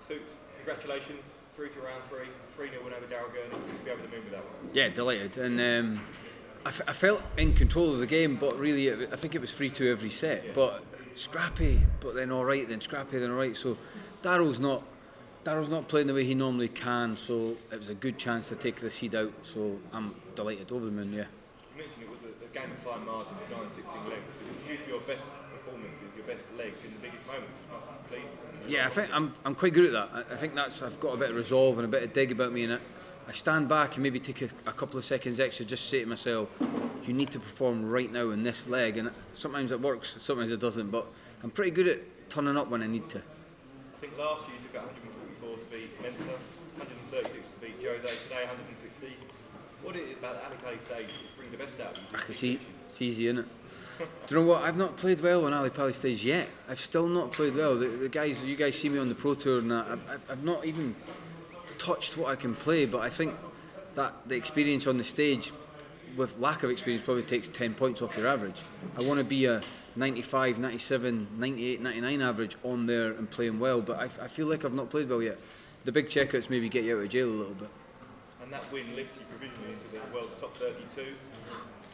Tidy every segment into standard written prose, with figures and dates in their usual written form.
Suits, congratulations, through to round 3-0 win over Darrell Gurney. To be over the moon with that one. Yeah, delighted. And I felt in control of the game, but really I think it was 3-2 every set. Yeah. But scrappy, but then all right, then scrappy, then all right. So Darrell's not playing the way he normally can, so it was a good chance to take the seed out. So I'm delighted, over the moon, yeah. You mentioned it was a game of fine margins, 9-16 legs, but it was due to your best performances, your best legs in the biggest moments, which must be pleasing. Yeah, I think I'm quite good at that. I think I've got a bit of resolve and a bit of dig about me, and I stand back and maybe take a couple of seconds extra, just say to myself, you need to perform right now in this leg, and sometimes it works, sometimes it doesn't, but I'm pretty good at turning up when I need to. I think last year you took 144 to beat Mensa, 136 to beat Jose, today 160. What is it about Ali Pali stage that brings the best out of you? I can see it's easy, innit? Do you know what? I've not played well on Ali Pali stage yet. I've still not played well. The guys, you guys see me on the Pro Tour and that, I've not even touched what I can play, but I think that the experience on the stage with lack of experience probably takes 10 points off your average. I want to be a 95, 97, 98, 99 average on there and playing well, but I feel like I've not played well yet. The big checkouts maybe get you out of jail a little bit. And that win lifts you provisionally into the world's top 32.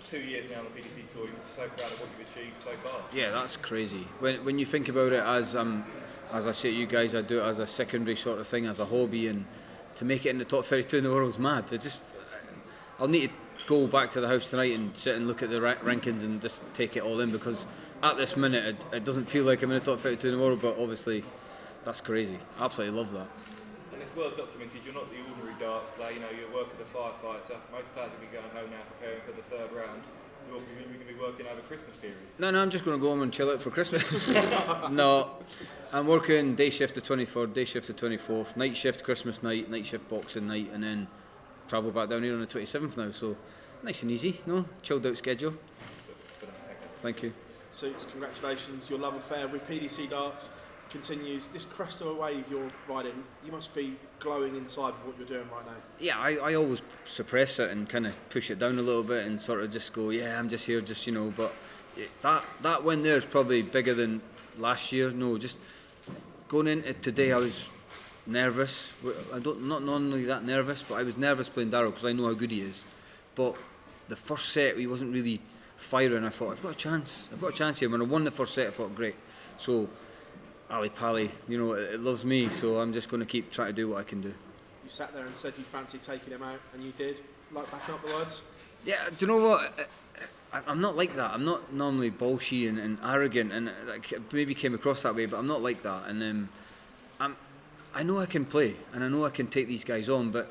2 years now on the PDC Tour, you're so proud of what you've achieved so far. Yeah, that's crazy. When you think about it as I say to you guys, I do it as a secondary sort of thing, as a hobby, and to make it in the top 32 in the world is mad. It's just, I'll need to go back to the house tonight and sit and look at the rankings and just take it all in, because at this minute it doesn't feel like I'm in the top 32 in the world, but obviously that's crazy. I absolutely love that. And it's well documented, you're not the ordinary darts player, you know, you work as a firefighter. Most players will be going home now preparing for the third round. You're going to be working over Christmas period. No, I'm just going to go home and chill out for Christmas. No, I'm working day shift the 23rd, day shift the 24th, night shift Christmas night, night shift Boxing night, and then travel back down here on the 27th now. So nice and easy, no? Chilled out schedule. Thank you. Suits, congratulations. Your love affair with PDC darts continues. This crest of a wave you're riding, you must be glowing inside with what you're doing right now. Yeah, I always suppress it and kind of push it down a little bit and sort of just go, yeah, I'm just here, just, you know, but that win there is probably bigger than last year. No, just going into today I was nervous. Not normally that nervous, but I was nervous playing Darrell because I know how good he is. But the first set he wasn't really firing. I thought, I've got a chance here. When I won the first set I thought, great. So Ali Pali, you know, it loves me, so I'm just going to keep trying to do what I can do. You sat there and said you fancied taking him out, and you did. Like backing up the words? Yeah, do you know what? I'm not like that. I'm not normally bolshy and arrogant, and maybe came across that way, but I'm not like that. And I know I can play, and I know I can take these guys on, but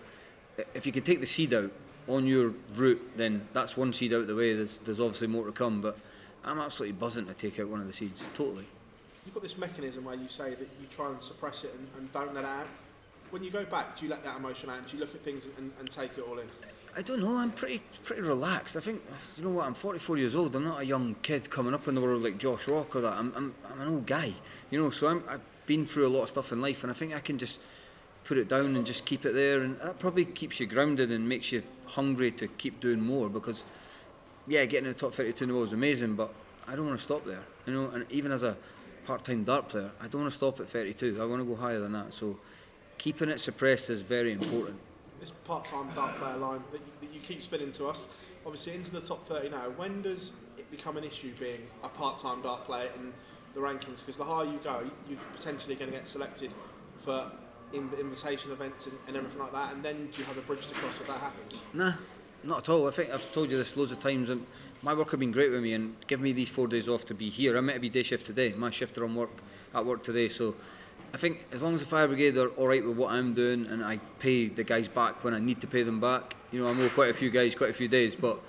if you can take the seed out on your route, then that's one seed out of the way. There's obviously more to come, but I'm absolutely buzzing to take out one of the seeds, totally. You've got this mechanism where you say that you try and suppress it and don't let it out. When you go back, do you let that emotion out? Do you look at things and take it all in? I don't know, I'm pretty relaxed. I think, you know what, I'm 44 years old. I'm not a young kid coming up in the world like Josh Rock or that. I'm an old guy, you know, so I've been through a lot of stuff in life, and I think I can just put it down and just keep it there, and that probably keeps you grounded and makes you hungry to keep doing more, because, yeah, getting in the top 32 in the world is amazing, but I don't want to stop there, you know, and even as a part-time dart player, I don't want to stop at 32. I want to go higher than that, so keeping it suppressed is very important. This part-time dart player line that you keep spinning to us, obviously into the top 30 now, when does it become an issue being a part-time dart player in the rankings? Because the higher you go, you're potentially going to get selected for invitation events and everything like that, and then do you have a bridge to cross if that happens? Nah, not at all. I think I've told you this loads of times, and my work have been great with me and give me these 4 days off to be here. I'm meant to be day shift today. My shift are at work today, so I think as long as the fire brigade are all right with what I'm doing and I pay the guys back when I need to pay them back, you know, I know quite a few guys, quite a few days, but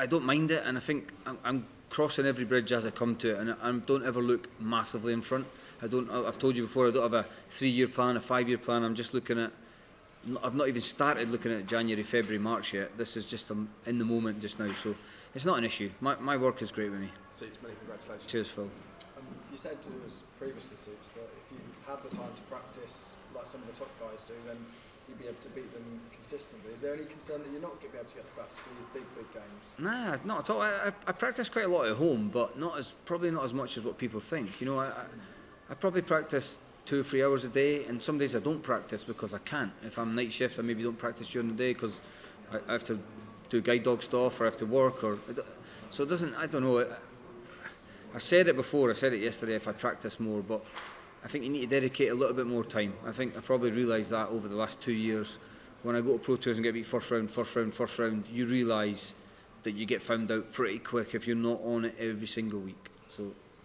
I don't mind it, and I think I'm crossing every bridge as I come to it, and I don't ever look massively in front. I've told you before, I don't have a 3-year plan, a 5-year plan. I'm just looking at, I've not even started looking at January, February, March yet. This is just in the moment just now, so it's not an issue. My work is great with me. So many congratulations. Cheers, Phil. You said to us previously, Suits, that if you had the time to practice like some of the top guys do, then you'd be able to beat them consistently. Is there any concern that you're not going to be able to get the practice for these big games? Nah, not at all. I practice quite a lot at home, but probably not as much as what people think. You know, I probably practice 2 or 3 hours a day, and some days I don't practice because I can't. If I'm night shift, I maybe don't practice during the day because I have to do guide dog stuff or I have to work, so it doesn't. I don't know. I said it before. I said it yesterday. If I practice more, but I think you need to dedicate a little bit more time. I think I probably realised that over the last 2 years. When I go to Pro Tours and get beat first round, you realise that you get found out pretty quick if you're not on it every single week. So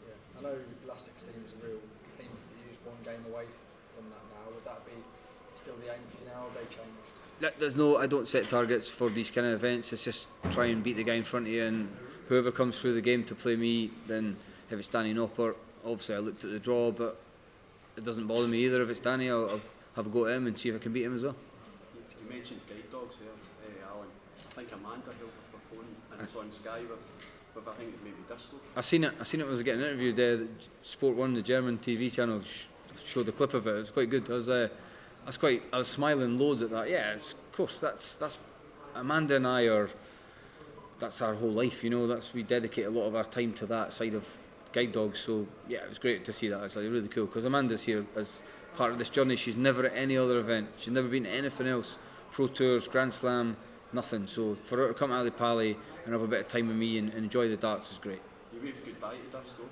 yeah, I know last 16 was a real aim for you, just one game away from that now. Would that be still the aim for you now, or have they changed? there's no. I don't set targets for these kind of events. It's just try and beat the guy in front of you, and whoever comes through the game to play me, then if it's Danny Nopper, obviously I looked at the draw, but it doesn't bother me either. If it's Danny, I'll have a go at him and see if I can beat him as well. You mentioned guide dogs there, Alan. I think Amanda held up her phone and it's on Sky with I think maybe Disco. I seen it when I was getting interviewed there. Sport 1, the German TV channel, showed a clip of it. It was quite good. I was smiling loads at that. Yeah, of course. That's Amanda and I are. That's our whole life, you know. We dedicate a lot of our time to that side of guide dogs. So yeah, it was great to see that. It's like really cool because Amanda's here as part of this journey. She's never at any other event. She's never been to anything else. Pro Tours, Grand Slam, nothing. So for her to come to Ali Pali and have a bit of time with me and enjoy the darts is great. You waved goodbye to Disco.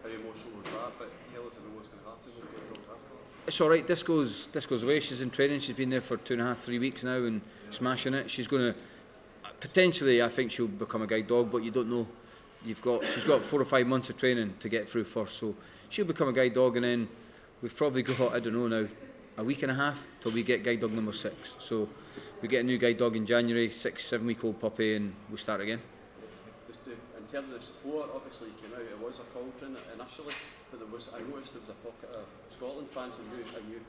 How emotional was that? But tell us about what's going to happen with guide dogs after. It's all right. Disco's away. She's in training. She's been there for 2.5, 3 weeks now and smashing it. She's going to potentially. I think she'll become a guide dog, but you don't know. She's got 4 or 5 months of training to get through first, so she'll become a guide dog, and then we've probably got, I don't know now, a week and a half till we get guide dog number 6. So we get a new guide dog in January, 6-7 week old puppy, and we'll start again. In terms of the support, obviously you came out, it was a cauldron initially, but I noticed there was a pocket of Scotland fans and you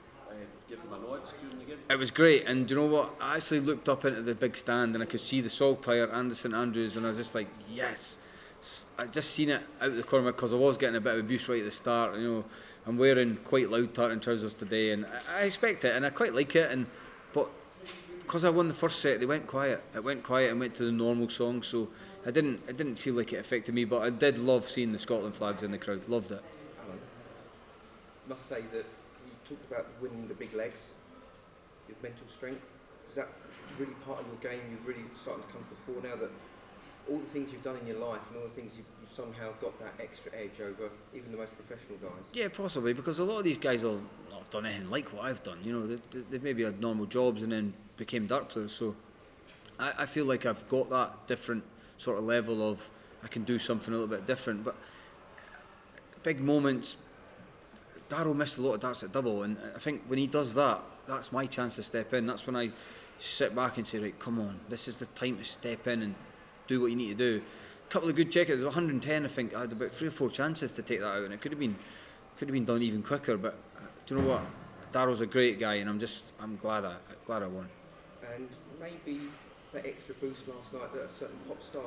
gave them a nod during the game. It was great, and do you know what? I actually looked up into the big stand and I could see the Soutar and the St Andrews, and I was just like, yes. I just seen it out of the corner because I was getting a bit of abuse right at the start. You know, I'm wearing quite loud tartan trousers today, and I expect it, and I quite like it. But because I won the first set, they went quiet. It went quiet and went to the normal song, so it didn't feel like it affected me. But I did love seeing the Scotland flags in the crowd. Loved it. Alan, must say that you talked about winning the big legs, your mental strength. Is that really part of your game? You've really starting to come to the fore now that all the things you've done in your life and all the things you've somehow got that extra edge over even the most professional guys? Yeah, possibly, because a lot of these guys will not have done anything like what I've done. You know, they've maybe had normal jobs and then became dart players. So I feel like I've got that different sort of level of I can do something a little bit different. But big moments, Darryl missed a lot of darts at double, and I think when he does that, that's my chance to step in. That's when I sit back and say, right, come on, this is the time to step in and do what you need to do. A couple of good checkouts, 110 I think. I had about 3 or 4 chances to take that out, and it could have been done even quicker. But do you know what? Darryl's a great guy, and I'm glad I won. And maybe that extra boost last night that a certain pop star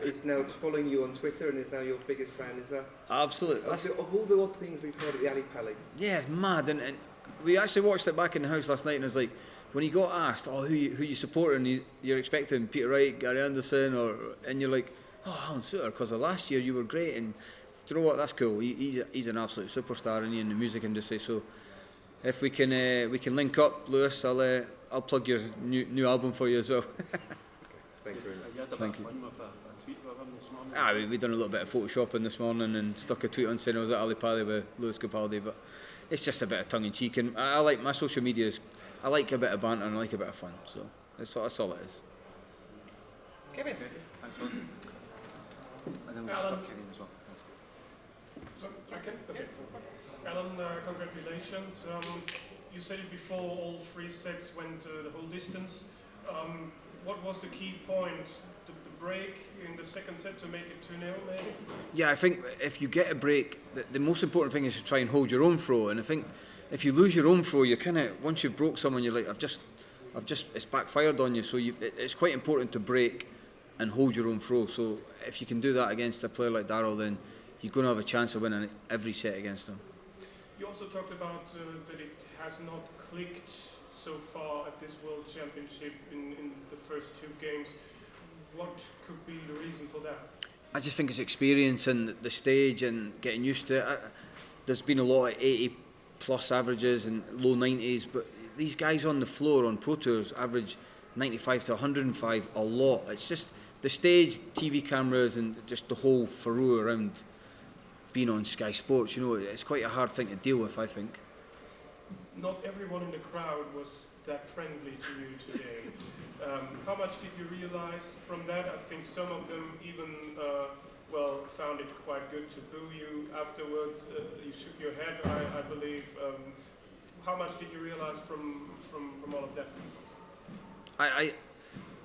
is now following you on Twitter and is now your biggest fan. Is that Absolutely. of all the odd things we've heard at the Ali Pali? Yeah, it's mad, and we actually watched it back in the house last night, and it's like when he got asked, "Oh, who you supporting?" You're expecting Peter Wright, Gary Anderson, and you're like, "Oh, Alan Soutar, because of last year you were great." And do you know what? That's cool. He's an absolute superstar in the music industry. So if we can link up, Lewis, I'll plug your new album for you as well. Thank you very much. You had a bit of fun with a tweet with him this morning. We done a little bit of photoshopping this morning and stuck a tweet on saying I was at Ali Pali with Lewis Capaldi, but it's just a bit of tongue in cheek, and I like my social media. I like a bit of banter and I like a bit of fun, so that's all it is. Kevin. Thanks, Will. And then we'll just got Kevin as well. Okay. Alan, congratulations. You said it before, all 3 sets went the whole distance. What was the key point? The break in the second set to make it 2-0 maybe? Yeah, I think if you get a break, the most important thing is to try and hold your own throw, and I think if you lose your own throw, you're kind of, once you've broke someone, you're like, I've just, it's backfired on you. So it's quite important to break and hold your own throw. So if you can do that against a player like Darryl, then you're going to have a chance of winning every set against him. You also talked about that it has not clicked so far at this World Championship in the first 2 games. What could be the reason for that? I just think it's experience and the stage and getting used to it. There's been a lot of plus averages and low 90s, but these guys on the floor on Pro Tours average 95 to 105 a lot. It's just the stage, TV cameras, and just the whole furore around being on Sky Sports. You know, it's quite a hard thing to deal with, I think. Not everyone in the crowd was that friendly to you today. How much did you realize from that? I think some of them even found it quite good to boo you afterwards. You shook your head, I believe. How much did you realize from all of that? I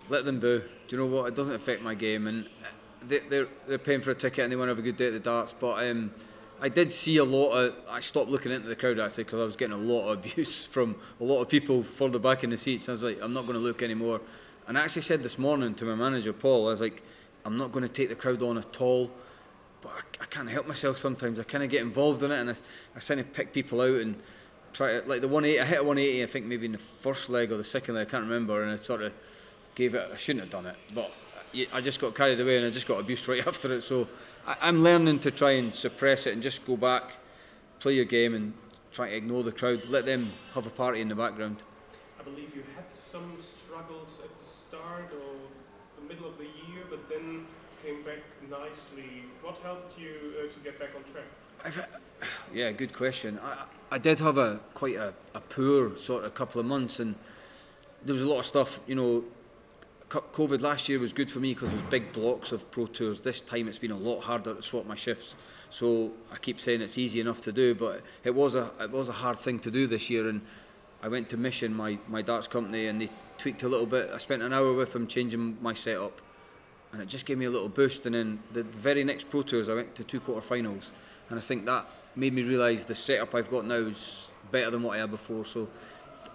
let them boo. Do you know what? It doesn't affect my game, and they're paying for a ticket and they want to have a good day at the darts. But I did see a lot of. I stopped looking into the crowd actually because I was getting a lot of abuse from a lot of people further back in the seats. And I was like, I'm not going to look anymore. And I actually said this morning to my manager Paul, I was like, I'm not going to take the crowd on at all. But I can't help myself sometimes. I kind of get involved in it, and I kind of pick people out and try to, like the 180. I hit a 180, I think maybe in the first leg or the second leg, I can't remember, and I sort of gave it. I shouldn't have done it, but I just got carried away and I just got abused right after it. So I'm learning to try and suppress it and just go back, play your game, and try to ignore the crowd. Let them have a party in the background. I believe you had some struggles at the start or the middle of the year, but then came back nicely. What helped you to get back on track? Yeah, good question. I did have quite a poor sort of couple of months, and there was a lot of stuff, you know. COVID last year was good for me because it was big blocks of Pro Tours. This time it's been a lot harder to swap my shifts. So I keep saying it's easy enough to do, but it was a hard thing to do this year. And I went to Mission, my darts company, and they tweaked a little bit. I spent an hour with them changing my setup, and it just gave me a little boost. And then the very next Pro Tours I went to 2 quarterfinals, and I think that made me realise the setup I've got now is better than what I had before. So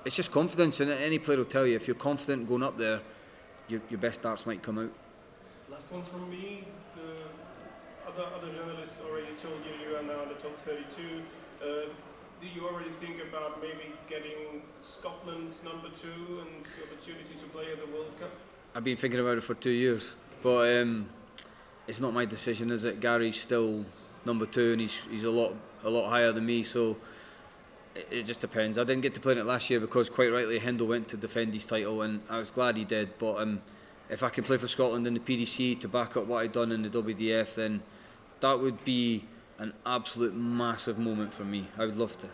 it's just confidence, and any player will tell you if you're confident going up there, your best darts might come out. Last one from me. The other journalists already told you are now in the top 32. Do you already think about maybe getting Scotland's number 2 and the opportunity to play at the World Cup? I've been thinking about it for 2 years, but it's not my decision, is it? Gary's still number 2, and he's a lot higher than me, so it just depends. I didn't get to play in it last year because, quite rightly, Hindle went to defend his title, and I was glad he did. But if I can play for Scotland in the PDC to back up what I'd done in the WDF, then that would be an absolute massive moment for me. I would love to.